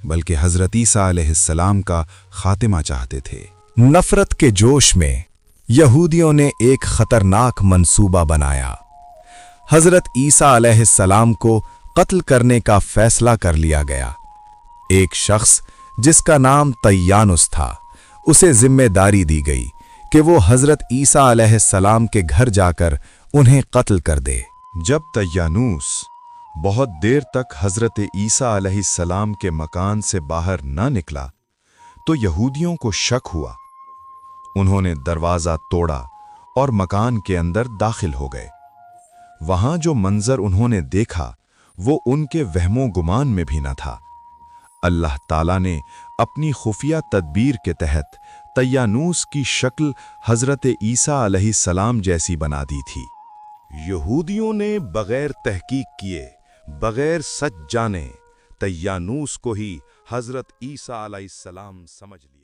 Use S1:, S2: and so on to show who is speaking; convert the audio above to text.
S1: بلکہ حضرت عیسیٰ علیہ السلام کا خاتمہ چاہتے تھے۔
S2: نفرت کے جوش میں یہودیوں نے ایک خطرناک منصوبہ بنایا۔ حضرت عیسیٰ علیہ السلام کو قتل کرنے کا فیصلہ کر لیا گیا۔ ایک شخص جس کا نام طیانوس تھا، اسے ذمہ داری دی گئی کہ وہ حضرت عیسیٰ علیہ السلام کے گھر جا کر انہیں قتل کر دے۔
S1: جب طیانوس بہت دیر تک حضرت عیسیٰ علیہ السلام کے مکان سے باہر نہ نکلا تو یہودیوں کو شک ہوا۔ انہوں نے دروازہ توڑا اور مکان کے اندر داخل ہو گئے۔ وہاں جو منظر انہوں نے دیکھا وہ ان کے وہم و گمان میں بھی نہ تھا۔ اللہ تعالیٰ نے اپنی خفیہ تدبیر کے تحت طیانوس کی شکل حضرت عیسیٰ علیہ السلام جیسی بنا دی تھی۔ یہودیوں نے بغیر تحقیق کیے، بغیر سچ جانے، طیانوس کو ہی حضرت عیسیٰ علیہ السلام سمجھ لیا۔